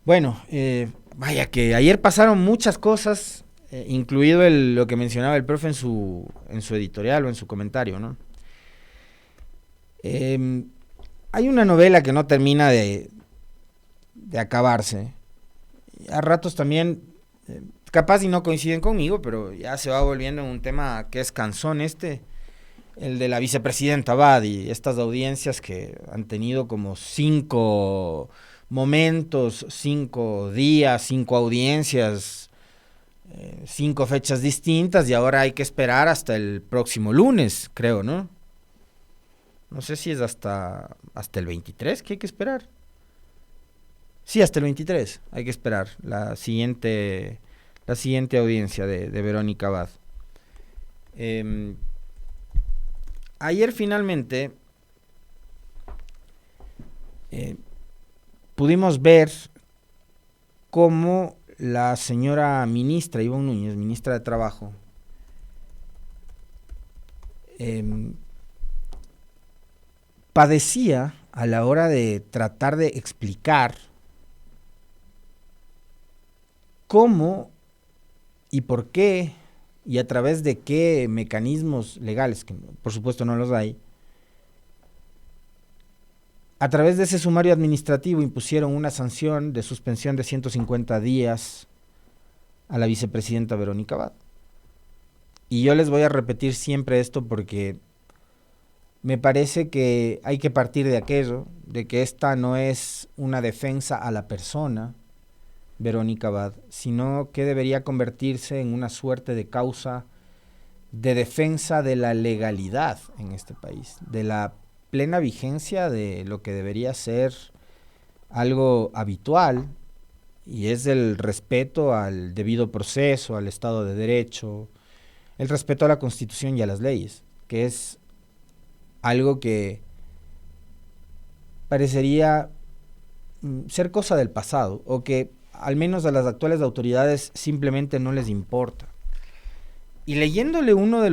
Bueno, vaya que ayer pasaron muchas cosas, incluido lo que mencionaba el profe en su editorial o en su comentario, ¿no? Em, Hay una novela que no termina de acabarse. A ratos también, capaz y no coinciden conmigo, pero ya se va volviendo un tema que es cansón el de la vicepresidenta Abad y estas audiencias que han tenido como 5 momentos, 5 días, 5 audiencias, 5 fechas distintas y ahora hay que esperar hasta el próximo lunes, creo, ¿no? No sé si es hasta el 23 que hay que esperar. Sí, hasta el 23 hay que esperar la siguiente audiencia de Verónica Abad. Eh, Ayer finalmente eh, pudimos ver cómo la señora ministra Ivonne Núñez, ministra de Trabajo, eh, padecía a la hora de tratar de explicar cómo y por qué y a través de qué mecanismos legales, que por supuesto no los hay, a través de ese sumario administrativo impusieron una sanción de suspensión de 150 días a la vicepresidenta Verónica Abad. Y yo les voy a repetir siempre esto porque me parece que hay que partir de aquello, de que esta no es una defensa a la persona, Verónica Abad, sino que debería convertirse en una suerte de causa de defensa de la legalidad en este país, de la plena vigencia de lo que debería ser algo habitual, y es el respeto al debido proceso, al Estado de Derecho, el respeto a la Constitución y a las leyes, que es algo que parecería ser cosa del pasado, o que al menos a las actuales autoridades simplemente no les importa. Y leyéndole una de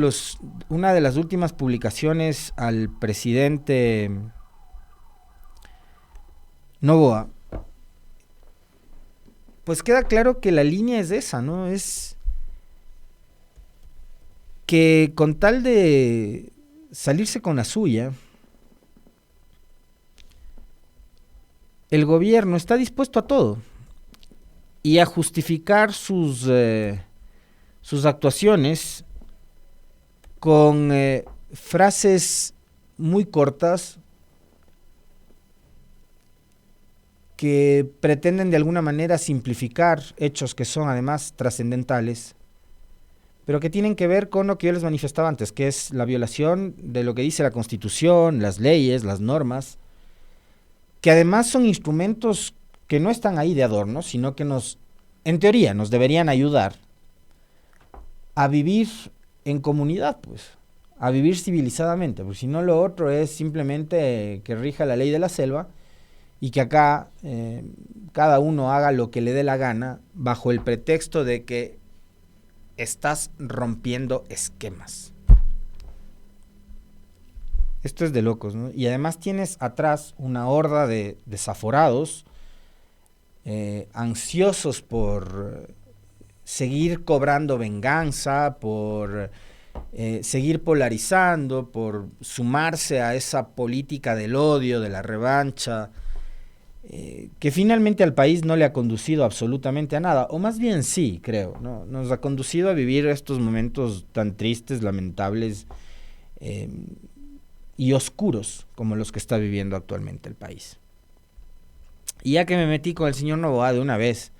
las últimas publicaciones al presidente Novoa, pues queda claro que la línea es esa, ¿no? Es que con tal de salirse con la suya, el gobierno está dispuesto a todo y a justificar sus actuaciones con frases muy cortas que pretenden de alguna manera simplificar hechos que son además trascendentales, pero que tienen que ver con lo que yo les manifestaba antes, que es la violación de lo que dice la Constitución, las leyes, las normas, que además son instrumentos que no están ahí de adorno, sino que en teoría, nos deberían ayudar a vivir en comunidad, pues, a vivir civilizadamente, porque si no lo otro es simplemente que rija la ley de la selva y que acá cada uno haga lo que le dé la gana bajo el pretexto de que estás rompiendo esquemas. Esto es de locos, ¿no? Y además tienes atrás una horda de desaforados, ansiosos por seguir cobrando venganza, por seguir polarizando, por sumarse a esa política del odio, de la revancha, que finalmente al país no le ha conducido absolutamente a nada, o más bien sí, creo, ¿no? Nos ha conducido a vivir estos momentos tan tristes, lamentables eh, y oscuros como los que está viviendo actualmente el país. Y ya que me metí con el señor Novoa de una vez,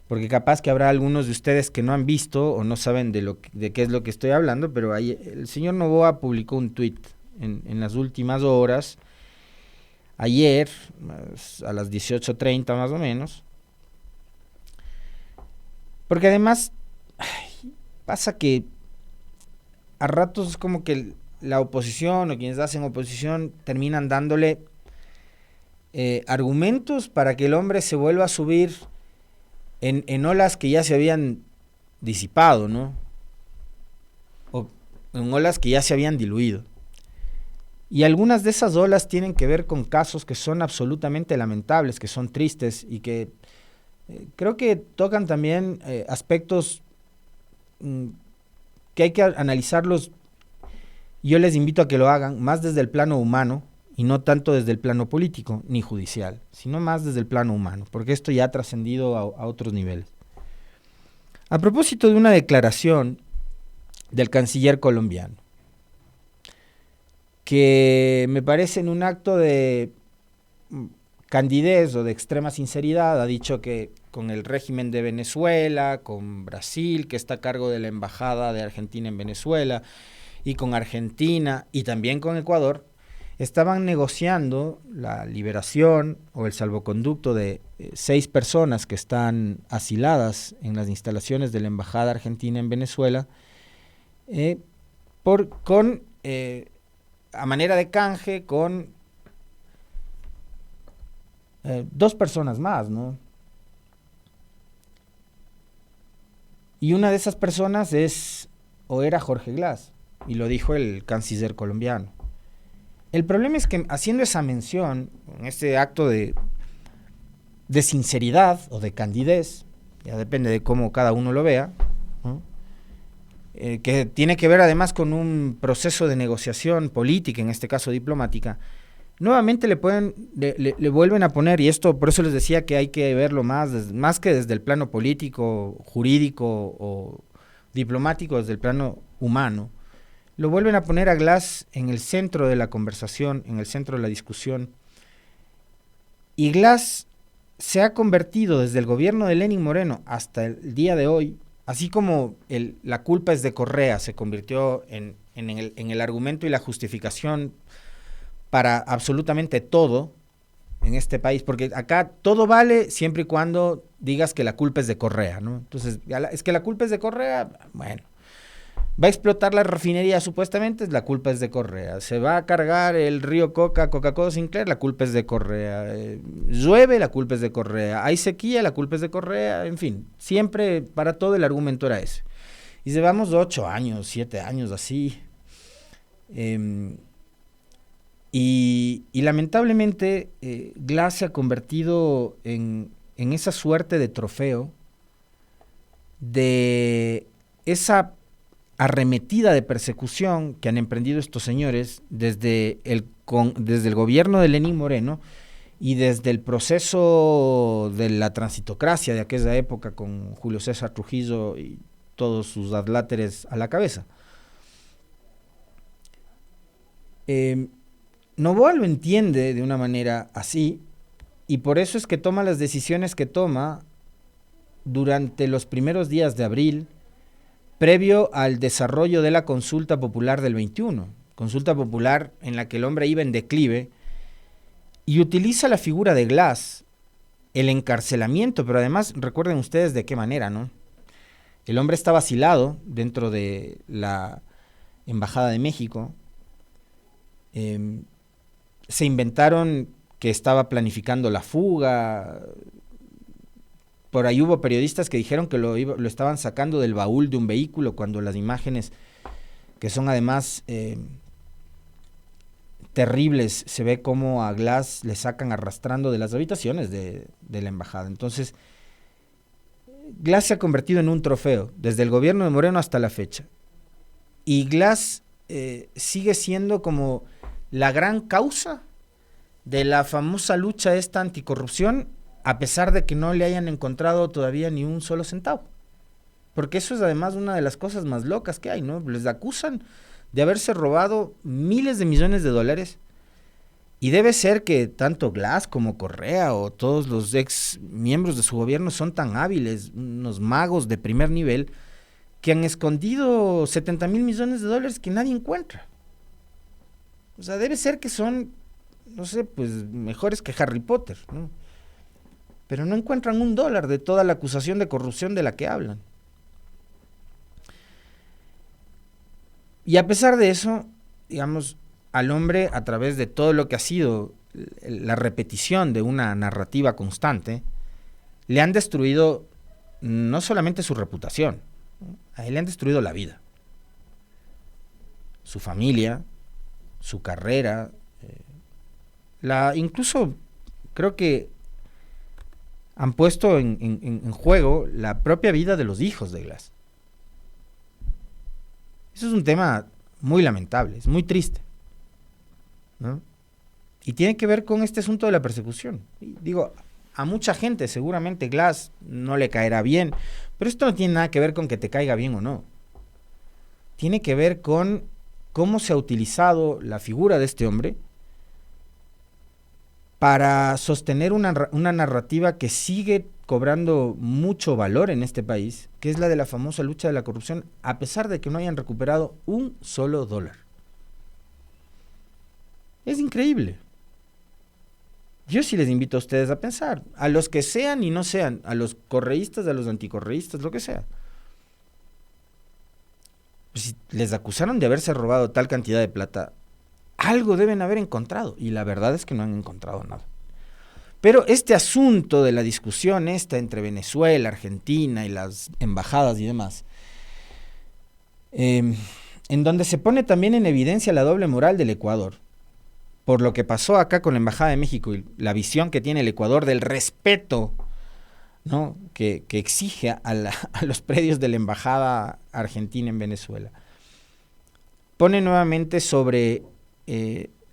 porque capaz que habrá algunos de ustedes que no han visto o no saben de qué es lo que estoy hablando, pero ahí, el señor Novoa publicó un tuit en las últimas horas, ayer, a las 18:30 más o menos, porque además pasa que a ratos es como que la oposición o quienes hacen oposición terminan dándole argumentos para que el hombre se vuelva a subir en olas que ya se habían disipado, ¿no? O en olas que ya se habían diluido. Y algunas de esas olas tienen que ver con casos que son absolutamente lamentables, que son tristes y que Creo que tocan también aspectos que hay que analizarlos. Yo les invito a que lo hagan más desde el plano humano y no tanto desde el plano político ni judicial, sino más desde el plano humano, porque esto ya ha trascendido a otros niveles. A propósito de una declaración del canciller colombiano, que me parece en un acto de candidez o de extrema sinceridad, ha dicho que con el régimen de Venezuela, con Brasil, que está a cargo de la embajada de Argentina en Venezuela, y con Argentina y también con Ecuador, estaban negociando la liberación o el salvoconducto de 6 personas que están asiladas en las instalaciones de la embajada argentina en Venezuela, a manera de canje con 2 personas más, ¿no? Y una de esas personas es o era Jorge Glass, y lo dijo el canciller colombiano. El problema es que haciendo esa mención, en este acto de sinceridad o de candidez, ya depende de cómo cada uno lo vea, ¿no? Que tiene que ver además con un proceso de negociación política, en este caso diplomática, nuevamente le vuelven a poner, y esto por eso les decía que hay que verlo más que desde el plano político, jurídico o diplomático, desde el plano humano, lo vuelven a poner a Glass en el centro de la conversación, en el centro de la discusión. Y Glass se ha convertido desde el gobierno de Lenín Moreno hasta el día de hoy, así como la culpa es de Correa, se convirtió en el argumento y la justificación para absolutamente todo en este país, porque acá todo vale siempre y cuando digas que la culpa es de Correa, ¿no? Entonces, es que la culpa es de Correa, bueno, va a explotar la refinería supuestamente, la culpa es de Correa, se va a cargar el río Coca-Cola Sinclair, la culpa es de Correa, llueve, la culpa es de Correa, hay sequía, la culpa es de Correa, en fin, siempre para todo el argumento era ese. Y llevamos 8 años, 7 años así, y lamentablemente Glass se ha convertido en esa suerte de trofeo de esa arremetida de persecución que han emprendido estos señores desde el gobierno de Lenín Moreno y desde el proceso de la transitocracia de aquella época con Julio César Trujillo y todos sus adláteres a la cabeza. Noboa lo entiende de una manera así, y por eso es que toma las decisiones que toma durante los primeros días de abril, previo al desarrollo de la consulta popular del 21, consulta popular en la que el hombre iba en declive, y utiliza la figura de Glass, el encarcelamiento, pero además recuerden ustedes de qué manera, ¿no? El hombre estaba asilado dentro de la Embajada de México, se inventaron que estaba planificando la fuga. Por ahí hubo periodistas que dijeron que lo estaban sacando del baúl de un vehículo, cuando las imágenes, que son además terribles, se ve cómo a Glass le sacan arrastrando de las habitaciones de la embajada. Entonces, Glass se ha convertido en un trofeo, desde el gobierno de Moreno hasta la fecha. Y Glass sigue siendo como la gran causa de la famosa lucha esta anticorrupción, a pesar de que no le hayan encontrado todavía ni un solo centavo. Porque eso es además una de las cosas más locas que hay, ¿no? Les acusan de haberse robado miles de millones de dólares, y debe ser que tanto Glass como Correa o todos los ex miembros de su gobierno son tan hábiles, unos magos de primer nivel, que han escondido 70,000 millones de dólares que nadie encuentra. O sea, debe ser que son, no sé, pues mejores que Harry Potter, ¿no? Pero no encuentran $1 de toda la acusación de corrupción de la que hablan. Y a pesar de eso, digamos, al hombre, a través de todo lo que ha sido la repetición de una narrativa constante, le han destruido no solamente su reputación, a él le han destruido la vida, su familia, su carrera, incluso creo que han puesto en juego la propia vida de los hijos de Glass. Eso es un tema muy lamentable, es muy triste, ¿no? Y tiene que ver con este asunto de la persecución. Y digo, a mucha gente seguramente Glass no le caerá bien, pero esto no tiene nada que ver con que te caiga bien o no. Tiene que ver con cómo se ha utilizado la figura de este hombre para sostener una narrativa que sigue cobrando mucho valor en este país, que es la de la famosa lucha de la corrupción, a pesar de que no hayan recuperado un solo dólar. Es increíble. Yo sí les invito a ustedes a pensar, a los que sean y no sean, a los correístas, a los anticorreístas, lo que sea. Pues si les acusaron de haberse robado tal cantidad de plata, algo deben haber encontrado, y la verdad es que no han encontrado nada. Pero este asunto de la discusión esta entre Venezuela, Argentina y las embajadas y demás, en donde se pone también en evidencia la doble moral del Ecuador, por lo que pasó acá con la Embajada de México y la visión que tiene el Ecuador del respeto, ¿no?, que exige a los predios de la Embajada Argentina en Venezuela. Pone nuevamente sobre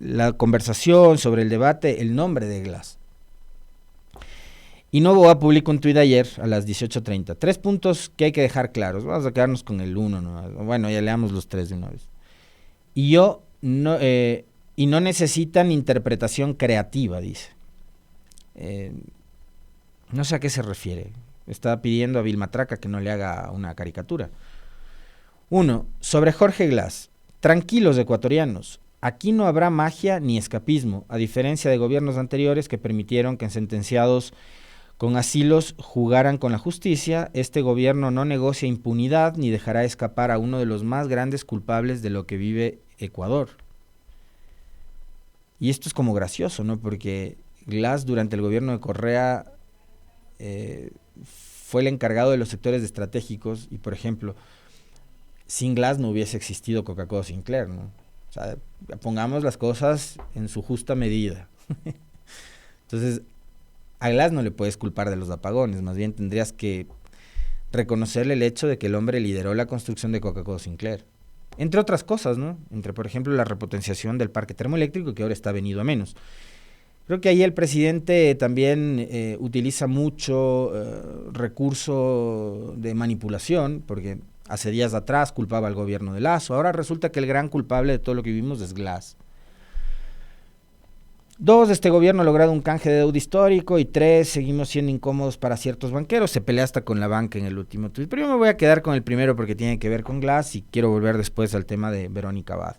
la conversación, sobre el debate, el nombre de Glass. Y Novoa publicó un tuit ayer a las 18:30. 3 puntos que hay que dejar claros. Vamos a quedarnos con el 1, ¿no? Bueno, ya leamos los 3 de una vez. Y no necesitan interpretación creativa, dice. No sé a qué se refiere. Está pidiendo a Vilmatraca que no le haga una caricatura. 1. Sobre Jorge Glass. Tranquilos, ecuatorianos. Aquí no habrá magia ni escapismo, a diferencia de gobiernos anteriores que permitieron que sentenciados con asilos jugaran con la justicia. Este gobierno no negocia impunidad ni dejará escapar a uno de los más grandes culpables de lo que vive Ecuador. Y esto es como gracioso, ¿no? Porque Glass durante el gobierno de Correa fue el encargado de los sectores estratégicos y, por ejemplo, sin Glass no hubiese existido Coca-Cola Sinclair, ¿no? O sea, pongamos las cosas en su justa medida. Entonces, a Glass no le puedes culpar de los apagones, más bien tendrías que reconocerle el hecho de que el hombre lideró la construcción de Coca-Cola Sinclair. Entre otras cosas, ¿no? Entre, por ejemplo, la repotenciación del parque termoeléctrico, que ahora está venido a menos. Creo que ahí el presidente también utiliza mucho recurso de manipulación, porque hace días atrás culpaba al gobierno de Lasso. Ahora resulta que el gran culpable de todo lo que vivimos es Glass. 2, este gobierno ha logrado un canje de deuda histórico. Y 3, seguimos siendo incómodos para ciertos banqueros. Se pelea hasta con la banca en el último tuit. Pero yo me voy a quedar con el primero porque tiene que ver con Glass y quiero volver después al tema de Verónica Abad.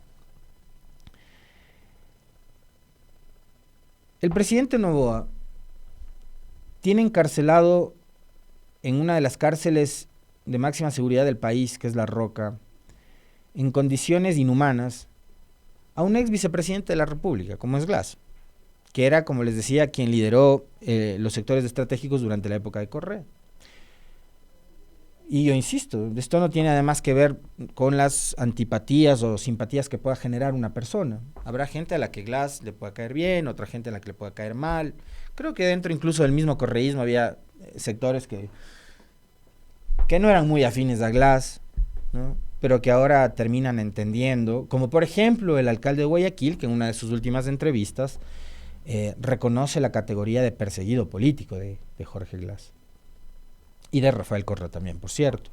El presidente Noboa tiene encarcelado en una de las cárceles de máxima seguridad del país, que es La Roca, en condiciones inhumanas, a un ex vicepresidente de la República, como es Glass, que era, como les decía, quien lideró los sectores estratégicos durante la época de Correa. Y yo insisto, esto no tiene además que ver con las antipatías o simpatías que pueda generar una persona. Habrá gente a la que Glass le pueda caer bien, otra gente a la que le pueda caer mal. Creo que dentro incluso del mismo correísmo había sectores que no eran muy afines a Glass, ¿no?, pero que ahora terminan entendiendo, como por ejemplo el alcalde de Guayaquil, que en una de sus últimas entrevistas reconoce la categoría de perseguido político de Jorge Glass. Y de Rafael Correa también, por cierto,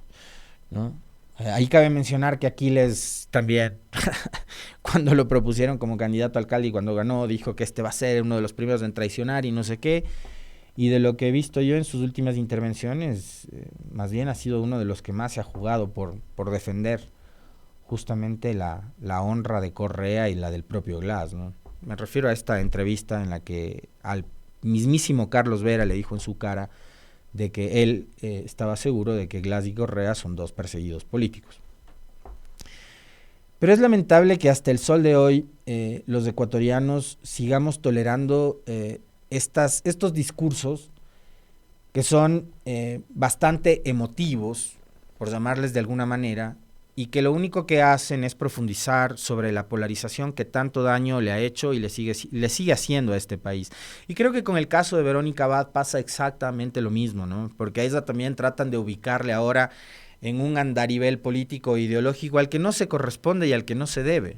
¿no? Ahí cabe mencionar que Aquiles también, cuando lo propusieron como candidato a alcalde y cuando ganó, dijo que este va a ser uno de los primeros en traicionar y no sé qué. Y de lo que he visto yo en sus últimas intervenciones, más bien ha sido uno de los que más se ha jugado por defender justamente la honra de Correa y la del propio Glass, ¿no? Me refiero a esta entrevista en la que al mismísimo Carlos Vera le dijo en su cara de que él estaba seguro de que Glass y Correa son dos perseguidos políticos. Pero es lamentable que hasta el sol de hoy los ecuatorianos sigamos tolerando estos discursos que son bastante emotivos, por llamarles de alguna manera, y que lo único que hacen es profundizar sobre la polarización que tanto daño le ha hecho y le sigue haciendo a este país. Y creo que con el caso de Verónica Abad pasa exactamente lo mismo, ¿no? Porque a ella también tratan de ubicarle ahora en un andarivel político e ideológico al que no se corresponde y al que no se debe,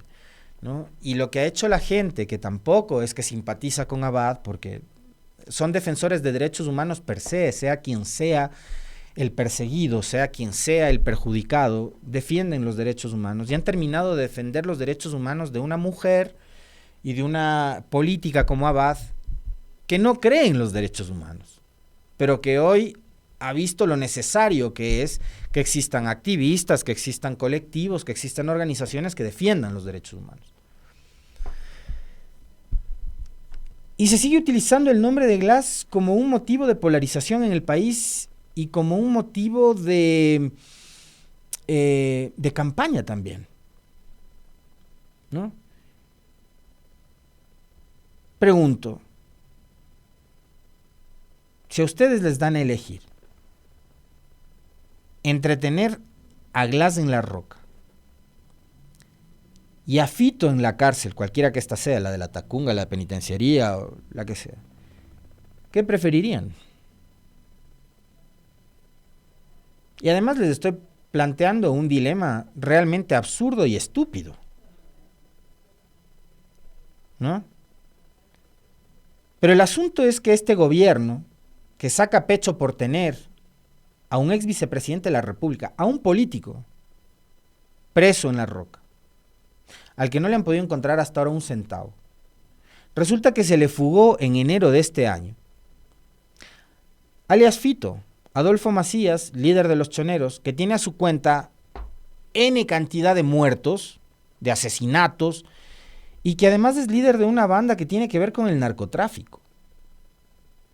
¿no? Y lo que ha hecho la gente, que tampoco es que simpatiza con Abad, porque son defensores de derechos humanos per se, sea quien sea el perseguido, sea quien sea el perjudicado, defienden los derechos humanos y han terminado de defender los derechos humanos de una mujer y de una política como Abad que no cree en los derechos humanos, pero que hoy ha visto lo necesario que es que existan activistas, que existan colectivos, que existan organizaciones que defiendan los derechos humanos. Y se sigue utilizando el nombre de Glass como un motivo de polarización en el país y como un motivo de campaña también, ¿no? Pregunto, si a ustedes les dan a elegir entre tener a Glass en la roca y a Fito en la cárcel, cualquiera que ésta sea, la de la Tacunga, la penitenciaría o la que sea, ¿qué preferirían? Y además les estoy planteando un dilema realmente absurdo y estúpido, ¿no? Pero el asunto es que este gobierno, que saca pecho por tener a un ex vicepresidente de la República, a un político, preso en la roca, al que no le han podido encontrar hasta ahora un centavo, resulta que se le fugó en enero de este año, alias Fito, Adolfo Macías, líder de los choneros, que tiene a su cuenta N cantidad de muertos, de asesinatos, y que además es líder de una banda que tiene que ver con el narcotráfico.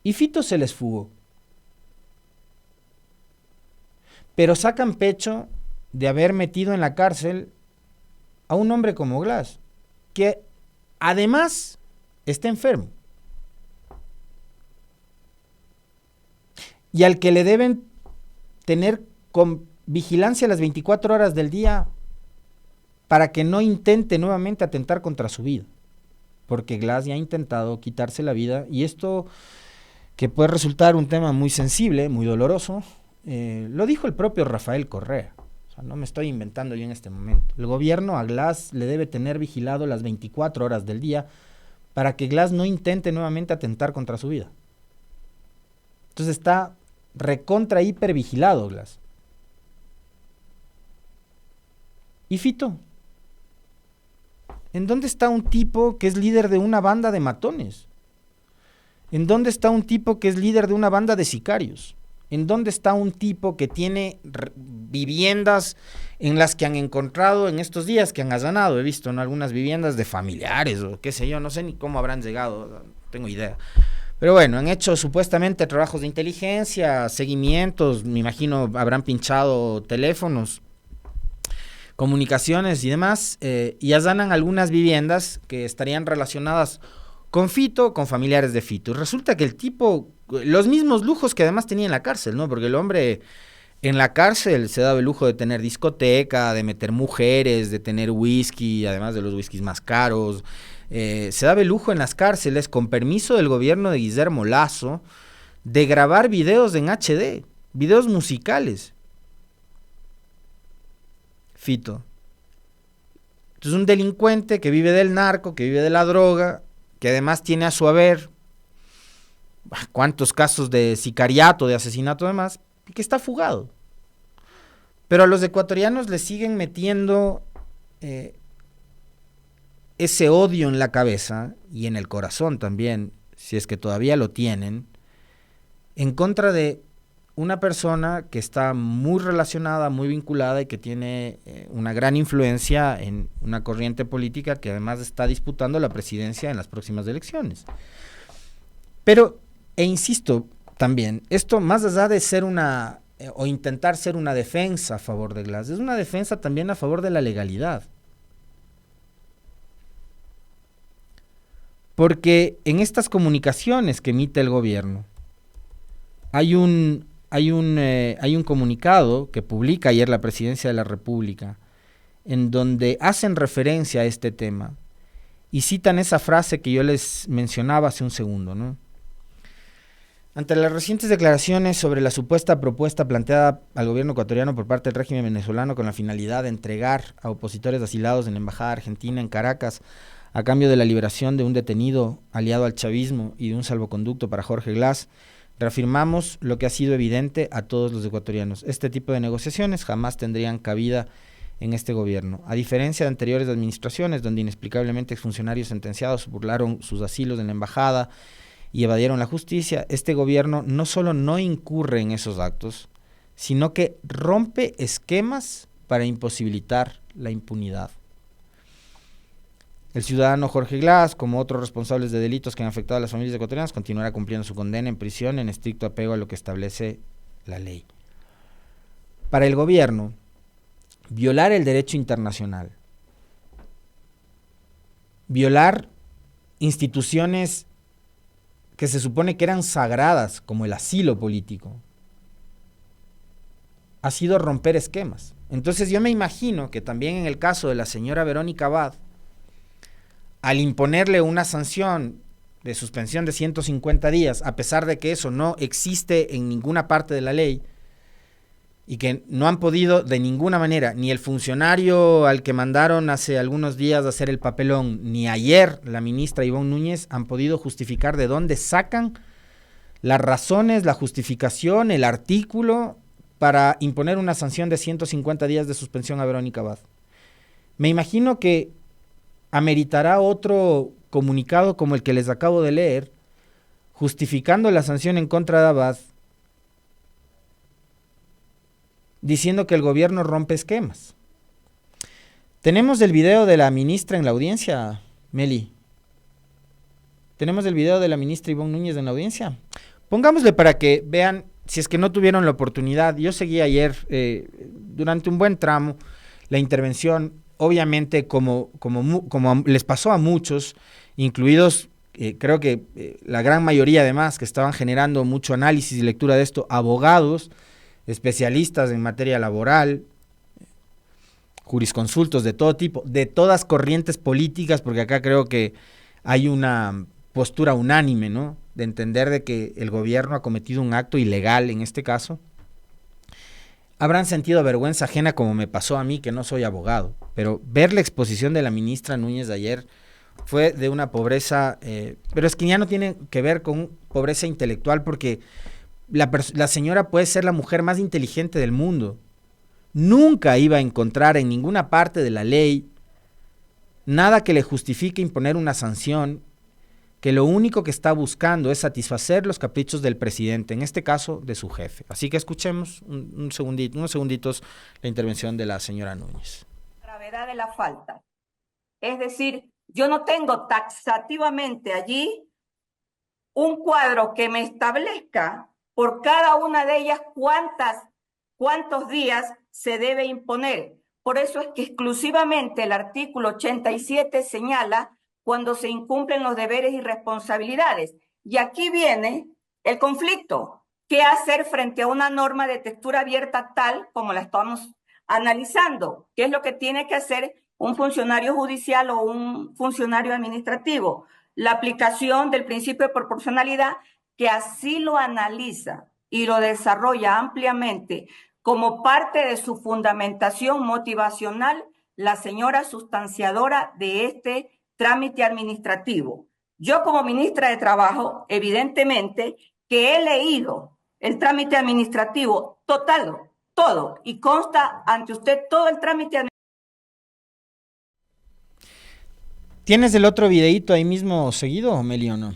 Y Fito se les fugó. Pero sacan pecho de haber metido en la cárcel a un hombre como Glass, que además está enfermo. Y al que le deben tener con vigilancia las 24 horas del día para que no intente nuevamente atentar contra su vida. Porque Glass ya ha intentado quitarse la vida y esto, que puede resultar un tema muy sensible, muy doloroso, lo dijo el propio Rafael Correa. O sea, no me estoy inventando yo en este momento. El gobierno a Glass le debe tener vigilado las 24 horas del día para que Glass no intente nuevamente atentar contra su vida. Entonces está recontra hiper vigilado Glass. ¿Y Fito? ¿En dónde está un tipo que es líder de una banda de matones? ¿En dónde está un tipo que es líder de una banda de sicarios? ¿En dónde está un tipo que tiene viviendas en las que han encontrado en estos días que han allanado? He visto, ¿no?, algunas viviendas de familiares o qué sé yo, no sé ni cómo habrán llegado, no tengo idea. Pero bueno, han hecho supuestamente trabajos de inteligencia, seguimientos, me imagino habrán pinchado teléfonos, comunicaciones y demás, y allanan algunas viviendas que estarían relacionadas con Fito, con familiares de Fito. Y resulta que el tipo, los mismos lujos que además tenía en la cárcel, ¿no? Porque el hombre en la cárcel se daba el lujo de tener discoteca, de meter mujeres, de tener whisky, además de los whiskies más caros. Se daba el lujo en las cárceles, con permiso del gobierno de Guillermo Lasso, de grabar videos en HD, videos musicales. Fito. Entonces un delincuente que vive del narco, que vive de la droga, que además tiene a su haber cuántos casos de sicariato, de asesinato además, y que está fugado. Pero a los ecuatorianos les siguen metiendo ese odio en la cabeza y en el corazón también, si es que todavía lo tienen, en contra de una persona que está muy relacionada, muy vinculada y que tiene una gran influencia en una corriente política que además está disputando la presidencia en las próximas elecciones. Pero, insisto también, esto más allá de ser o intentar ser una defensa a favor de Glass, es una defensa también a favor de la legalidad. Porque en estas comunicaciones que emite el gobierno, hay un comunicado que publica ayer la Presidencia de la República, en donde hacen referencia a este tema y citan esa frase que yo les mencionaba hace un segundo, ¿no? Ante las recientes declaraciones sobre la supuesta propuesta planteada al gobierno ecuatoriano por parte del régimen venezolano con la finalidad de entregar a opositores asilados en la Embajada Argentina en Caracas a cambio de la liberación de un detenido aliado al chavismo y de un salvoconducto para Jorge Glass, reafirmamos lo que ha sido evidente a todos los ecuatorianos. Este tipo de negociaciones jamás tendrían cabida en este gobierno. A diferencia de anteriores administraciones, donde inexplicablemente exfuncionarios sentenciados burlaron sus asilos en la embajada y evadieron la justicia, este gobierno no solo no incurre en esos actos, sino que rompe esquemas para imposibilitar la impunidad. El ciudadano Jorge Glass, como otros responsables de delitos que han afectado a las familias ecuatorianas, continuará cumpliendo su condena en prisión en estricto apego a lo que establece la ley. Para el gobierno, violar el derecho internacional, violar instituciones que se supone que eran sagradas, como el asilo político, ha sido romper esquemas. Entonces yo me imagino que también en el caso de la señora Verónica Abad, al imponerle una sanción de suspensión de 150 días, a pesar de que eso no existe en ninguna parte de la ley, y que no han podido de ninguna manera, ni el funcionario al que mandaron hace algunos días a hacer el papelón, ni ayer la ministra Ivonne Núñez han podido justificar de dónde sacan las razones, la justificación, el artículo para imponer una sanción de 150 días de suspensión a Verónica Abad. Me imagino que ameritará otro comunicado como el que les acabo de leer, justificando la sanción en contra de Abad, diciendo que el gobierno rompe esquemas. Tenemos el video de la ministra en la audiencia, Meli. Tenemos el video de la ministra Ivonne Núñez en la audiencia. Pongámosle para que vean, si es que no tuvieron la oportunidad. Yo seguí ayer, durante un buen tramo, la intervención, obviamente como les pasó a muchos, incluidos, creo que la gran mayoría además, que estaban generando mucho análisis y lectura de esto, abogados, especialistas en materia laboral, jurisconsultos de todo tipo, de todas corrientes políticas, porque acá creo que hay una postura unánime, ¿no?, de entender de que el gobierno ha cometido un acto ilegal en este caso. Habrán sentido vergüenza ajena, como me pasó a mí, que no soy abogado, pero ver la exposición de la ministra Núñez de ayer fue de una pobreza, pero es que ya no tiene que ver con pobreza intelectual, porque la señora puede ser la mujer más inteligente del mundo. Nunca iba a encontrar en ninguna parte de la ley nada que le justifique imponer una sanción, que lo único que está buscando es satisfacer los caprichos del presidente, en este caso de su jefe. Así que escuchemos unos segunditos la intervención de la señora Núñez. Gravedad de la falta. Es decir, yo no tengo taxativamente allí un cuadro que me establezca por cada una de ellas cuántos días se debe imponer. Por eso es que exclusivamente el artículo 87 señala cuando se incumplen los deberes y responsabilidades. Y aquí viene el conflicto. ¿Qué hacer frente a una norma de textura abierta tal como la estamos analizando? ¿Qué es lo que tiene que hacer un funcionario judicial o un funcionario administrativo? La aplicación del principio de proporcionalidad, que así lo analiza y lo desarrolla ampliamente como parte de su fundamentación motivacional la señora sustanciadora de este trámite administrativo. Yo, como ministra de Trabajo, evidentemente que he leído el trámite administrativo total, todo, y consta ante usted todo el trámite administrativo. ¿Tienes el otro videíto ahí mismo seguido, Meli, o no?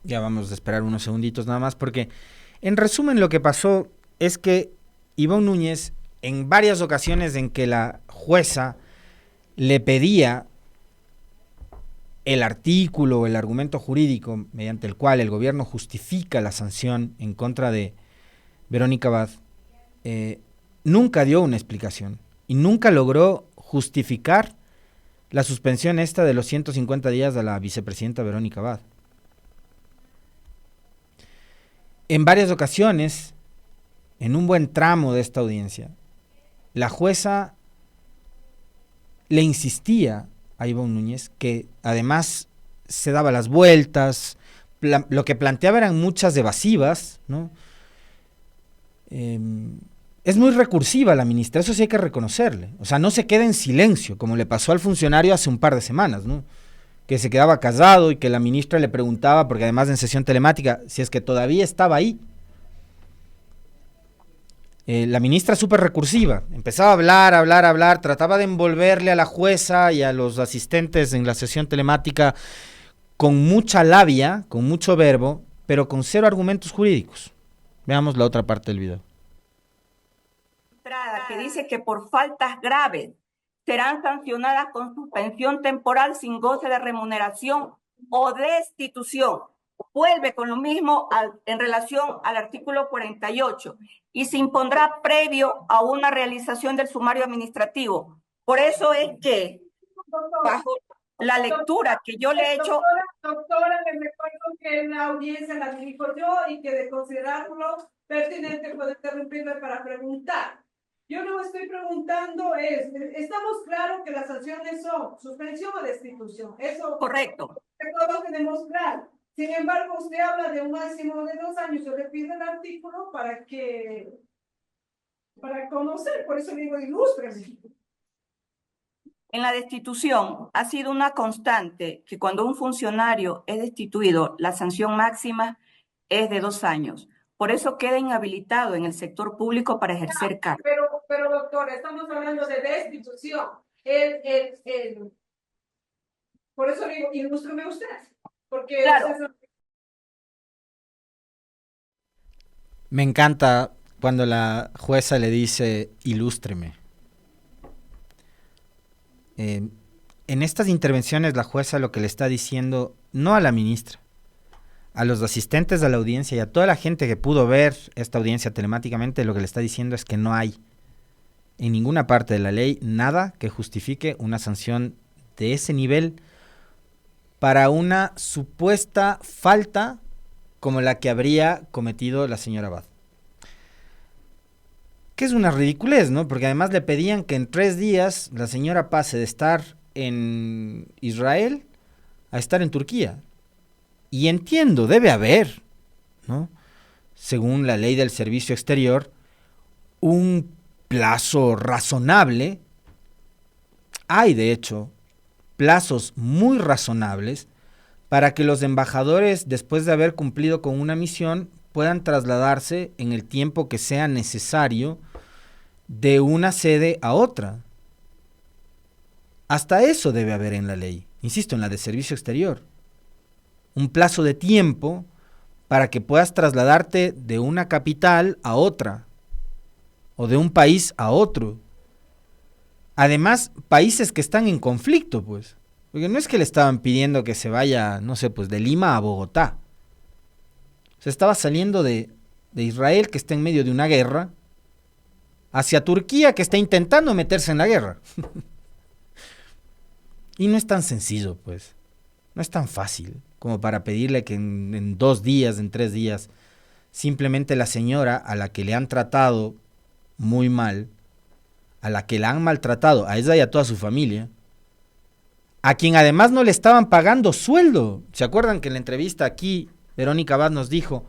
Ya vamos a esperar unos segunditos nada más, porque en resumen lo que pasó es que Ivonne Núñez, en varias ocasiones en que la jueza le pedía el artículo o el argumento jurídico mediante el cual el gobierno justifica la sanción en contra de Verónica Abad, nunca dio una explicación y nunca logró justificar la suspensión esta de los 150 días de la vicepresidenta Verónica Abad. En varias ocasiones, en un buen tramo de esta audiencia, la jueza le insistía a Ivonne Núñez, que además se daba las vueltas, lo que planteaba eran muchas evasivas, ¿no? Es muy recursiva la ministra, eso sí hay que reconocerle. O sea, no se queda en silencio, como le pasó al funcionario hace un par de semanas, ¿no? Que se quedaba callado y que la ministra le preguntaba, porque además en sesión telemática, si es que todavía estaba ahí. La ministra súper recursiva, empezaba a hablar, trataba de envolverle a la jueza y a los asistentes en la sesión telemática con mucha labia, con mucho verbo, pero con cero argumentos jurídicos. Veamos la otra parte del video. Que dice que por faltas graves serán sancionadas con suspensión temporal sin goce de remuneración o destitución. Vuelve con lo mismo en relación al artículo 48 y se impondrá previo a una realización del sumario administrativo. Por eso es que, bajo la lectura que yo le he hecho... Doctora, les recuerdo que en la audiencia la dirijo yo y que de considerarlo pertinente puede interrumpirme para preguntar. Yo no estoy preguntando, estamos claros que las sanciones son suspensión o destitución. Eso correcto. Todo lo tenemos claro. Sin embargo, usted habla de un máximo de 2 años. Yo le pido el artículo para conocer, por eso digo, ilústreme. En la destitución ha sido una constante que cuando un funcionario es destituido, la sanción máxima es de 2 años. Por eso queda inhabilitado en el sector público para ejercer cargo. Pero doctora, estamos hablando de destitución. Por eso digo, ilústreme usted. Porque claro. Me encanta cuando la jueza le dice, ilústreme. En estas intervenciones la jueza lo que le está diciendo, no a la ministra, a los asistentes de la audiencia y a toda la gente que pudo ver esta audiencia telemáticamente, lo que le está diciendo es que no hay en ninguna parte de la ley nada que justifique una sanción de ese nivel para una supuesta falta como la que habría cometido la señora Abad. Que es una ridiculez, ¿no? Porque además le pedían que en 3 días la señora pase de estar en Israel a estar en Turquía. Y entiendo, debe haber, ¿no? Según la ley del servicio exterior, un plazo razonable. Hay, de hecho, plazos muy razonables para que los embajadores, después de haber cumplido con una misión, puedan trasladarse en el tiempo que sea necesario de una sede a otra. Hasta eso debe haber en la ley, insisto, en la de servicio exterior. Un plazo de tiempo para que puedas trasladarte de una capital a otra, o de un país a otro. Además, países que están en conflicto, pues. Porque no es que le estaban pidiendo que se vaya, no sé, pues de Lima a Bogotá. Se estaba saliendo de Israel, que está en medio de una guerra, hacia Turquía, que está intentando meterse en la guerra. Y no es tan sencillo, pues. No es tan fácil como para pedirle que en 2 días, en 3 días, simplemente la señora a la que le han tratado muy mal, a la que la han maltratado, a ella y a toda su familia, a quien además no le estaban pagando sueldo. ¿Se acuerdan que en la entrevista aquí Verónica Abad nos dijo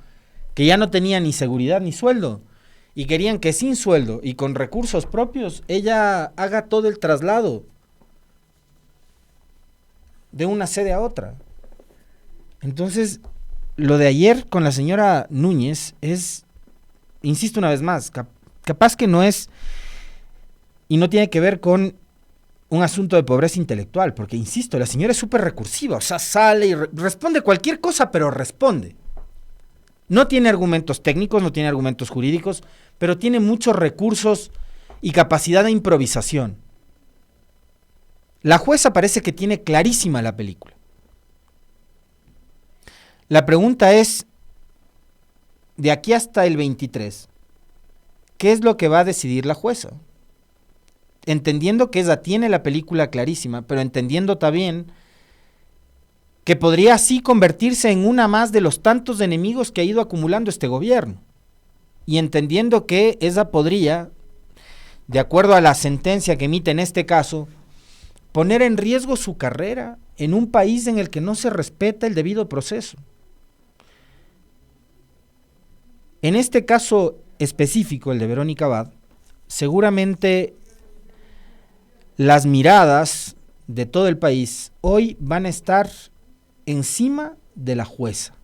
que ya no tenía ni seguridad ni sueldo? Y querían que sin sueldo y con recursos propios ella haga todo el traslado de una sede a otra. Entonces, lo de ayer con la señora Núñez es, insisto una vez más, capaz que no es, y no tiene que ver con un asunto de pobreza intelectual, porque insisto, la señora es súper recursiva, o sea, sale y responde cualquier cosa, pero responde. No tiene argumentos técnicos, no tiene argumentos jurídicos, pero tiene muchos recursos y capacidad de improvisación. La jueza parece que tiene clarísima la película. La pregunta es, de aquí hasta el 23, ¿qué es lo que va a decidir la jueza? Entendiendo que ella tiene la película clarísima, pero entendiendo también que podría así convertirse en una más de los tantos enemigos que ha ido acumulando este gobierno. Y entendiendo que ella podría de acuerdo a la sentencia que emite en este caso, poner en riesgo su carrera en un país en el que no se respeta el debido proceso. En este caso específico, el de Verónica Abad, seguramente las miradas de todo el país hoy van a estar encima de la jueza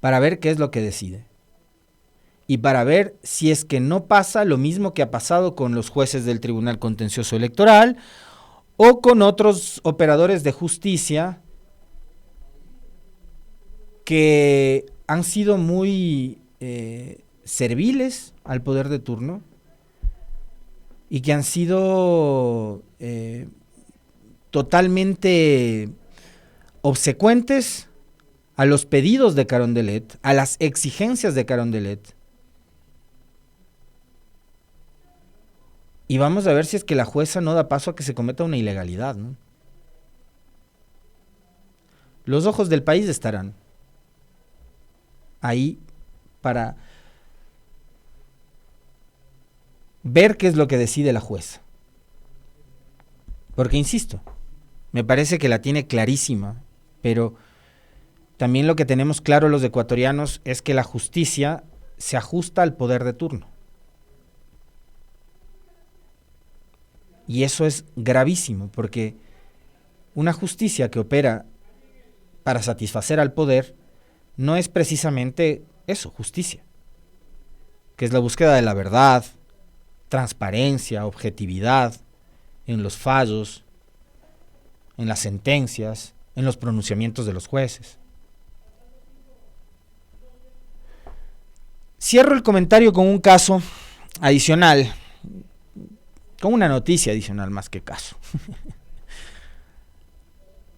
para ver qué es lo que decide y para ver si es que no pasa lo mismo que ha pasado con los jueces del Tribunal Contencioso Electoral o con otros operadores de justicia que han sido muy serviles al poder de turno y que han sido totalmente obsecuentes a los pedidos de Carondelet, a las exigencias de Carondelet. Y vamos a ver si es que la jueza no da paso a que se cometa una ilegalidad, ¿no? Los ojos del país estarán ahí para ver qué es lo que decide la jueza. Porque, insisto, me parece que la tiene clarísima, pero también lo que tenemos claro los ecuatorianos es que la justicia se ajusta al poder de turno. Y eso es gravísimo, porque una justicia que opera para satisfacer al poder no es precisamente eso, justicia, que es la búsqueda de la verdad, transparencia, objetividad en los fallos, en las sentencias, en los pronunciamientos de los jueces. Cierro el comentario con un caso adicional, con una noticia adicional más que caso.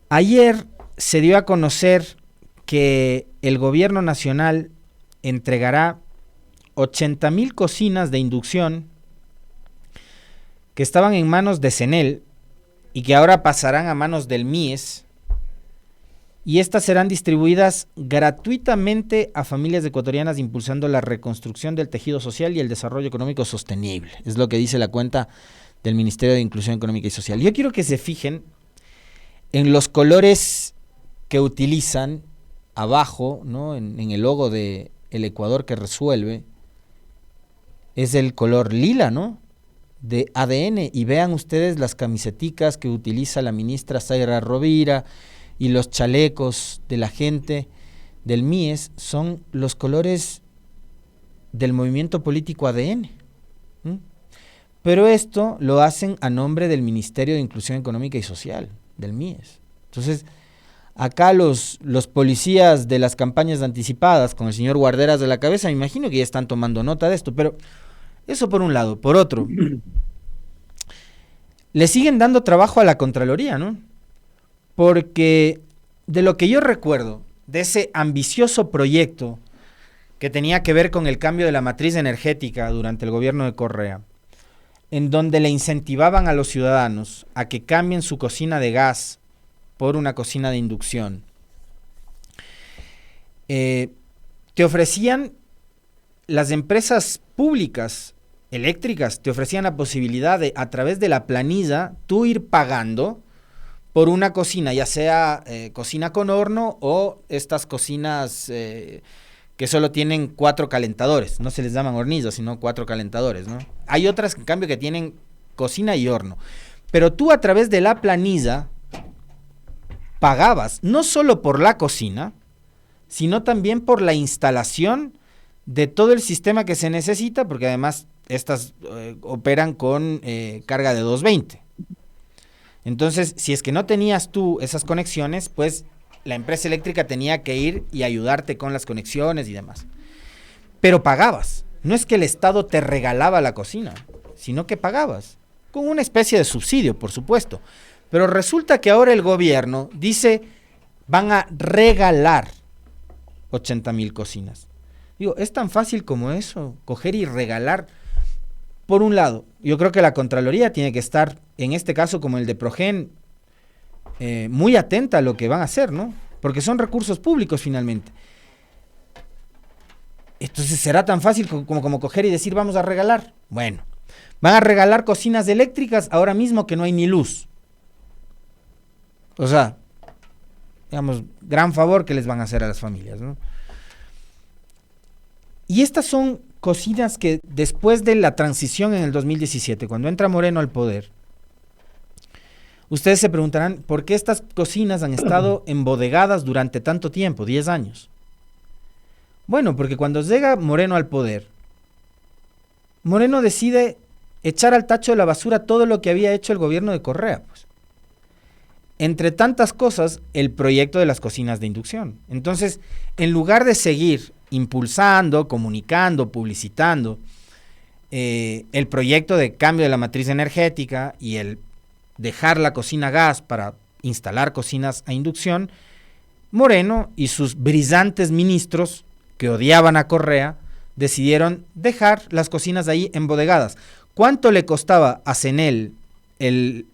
Ayer se dio a conocer que el gobierno nacional entregará 80,000 cocinas de inducción que estaban en manos de CENEL y que ahora pasarán a manos del MIES, y estas serán distribuidas gratuitamente a familias ecuatorianas, impulsando la reconstrucción del tejido social y el desarrollo económico sostenible. Es lo que dice la cuenta del Ministerio de Inclusión Económica y Social. Yo quiero que se fijen en los colores que utilizan abajo, ¿no? En el logo de El Ecuador que Resuelve. Es el color lila, ¿no?, de ADN, y vean ustedes las camiseticas que utiliza la ministra Zaira Rovira y los chalecos de la gente del MIES son los colores del movimiento político ADN. Pero esto lo hacen a nombre del Ministerio de Inclusión Económica y Social, del MIES. Entonces, acá los policías de las campañas anticipadas, con el señor Guarderas de la cabeza, me imagino que ya están tomando nota de esto, pero eso por un lado. Por otro, le siguen dando trabajo a la Contraloría, ¿no? Porque de lo que yo recuerdo de ese ambicioso proyecto que tenía que ver con el cambio de la matriz energética durante el gobierno de Correa, en donde le incentivaban a los ciudadanos a que cambien su cocina de gas por una cocina de inducción, te ofrecían, las empresas públicas eléctricas te ofrecían la posibilidad de, a través de la planilla, tú ir pagando por una cocina, ya sea cocina con horno o estas cocinas que solo tienen 4 calentadores, no se les llaman hornillos, sino 4 calentadores, ¿no? Hay otras, en cambio, que tienen cocina y horno, pero tú a través de la planilla pagabas no solo por la cocina, sino también por la instalación de todo el sistema que se necesita, porque además estas operan con carga de 220. Entonces, si es que no tenías tú esas conexiones, pues la empresa eléctrica tenía que ir y ayudarte con las conexiones y demás. Pero pagabas. No es que el Estado te regalaba la cocina, sino que pagabas, con una especie de subsidio, por supuesto. Pero resulta que ahora el gobierno dice, van a regalar 80,000 cocinas. Digo, es tan fácil como eso, coger y regalar. Por un lado, yo creo que la Contraloría tiene que estar, en este caso como el de Progen, muy atenta a lo que van a hacer, ¿no? Porque son recursos públicos finalmente. Entonces, ¿será tan fácil como coger y decir vamos a regalar? Bueno, van a regalar cocinas eléctricas ahora mismo que no hay ni luz. O sea, digamos, gran favor que les van a hacer a las familias, ¿no? Y estas son cocinas que después de la transición en el 2017, cuando entra Moreno al poder, ustedes se preguntarán, ¿por qué estas cocinas han estado embodegadas durante tanto tiempo, 10 años? Bueno, porque cuando llega Moreno al poder, Moreno decide echar al tacho de la basura todo lo que había hecho el gobierno de Correa, pues. Entre tantas cosas, el proyecto de las cocinas de inducción. Entonces, en lugar de seguir impulsando, comunicando, publicitando el proyecto de cambio de la matriz energética y el dejar la cocina a gas para instalar cocinas a inducción, Moreno y sus brillantes ministros que odiaban a Correa decidieron dejar las cocinas ahí embodegadas. ¿Cuánto le costaba a CENEL el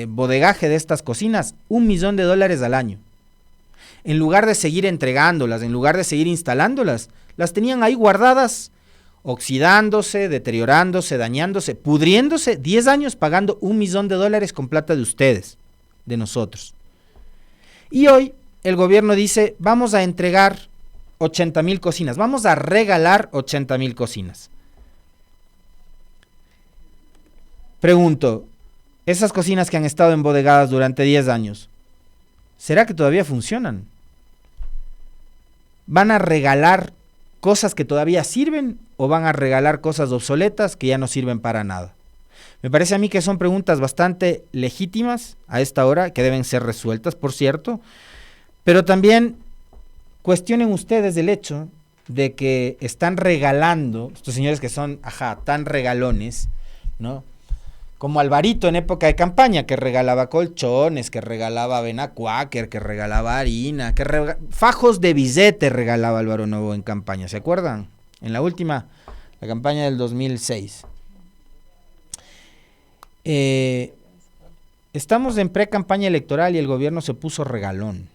bodegaje de estas cocinas? $1 millón al año. En lugar de seguir entregándolas, en lugar de seguir instalándolas, las tenían ahí guardadas, oxidándose, deteriorándose, dañándose, pudriéndose, 10 años pagando $1 millón con plata de ustedes, de nosotros. Y hoy el gobierno dice, vamos a entregar 80,000 cocinas, vamos a regalar 80,000 cocinas. Pregunto, esas cocinas que han estado embodegadas durante 10 años, ¿será que todavía funcionan? ¿Van a regalar cosas que todavía sirven o van a regalar cosas obsoletas que ya no sirven para nada? Me parece a mí que son preguntas bastante legítimas a esta hora, que deben ser resueltas, por cierto, pero también cuestionen ustedes el hecho de que están regalando, estos señores que son, tan regalones, ¿no? Como Alvarito en época de campaña, que regalaba colchones, que regalaba avena Quaker, que regalaba harina, fajos de billete regalaba Álvaro Novo en campaña, ¿se acuerdan? En la última, la campaña del 2006. Estamos en pre-campaña electoral y el gobierno se puso regalón,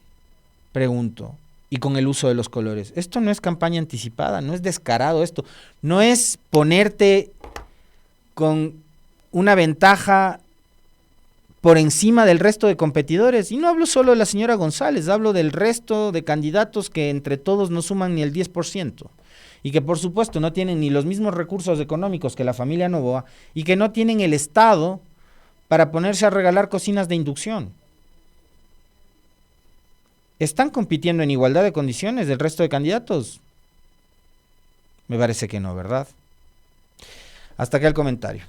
pregunto, y con el uso de los colores. Esto no es campaña anticipada, no es descarado esto, no es ponerte con una ventaja por encima del resto de competidores. Y no hablo solo de la señora González, hablo del resto de candidatos que entre todos no suman ni el 10%. Y que por supuesto no tienen ni los mismos recursos económicos que la familia Noboa y que no tienen el Estado para ponerse a regalar cocinas de inducción. ¿Están compitiendo en igualdad de condiciones del resto de candidatos? Me parece que no, ¿verdad? Hasta acá el comentario.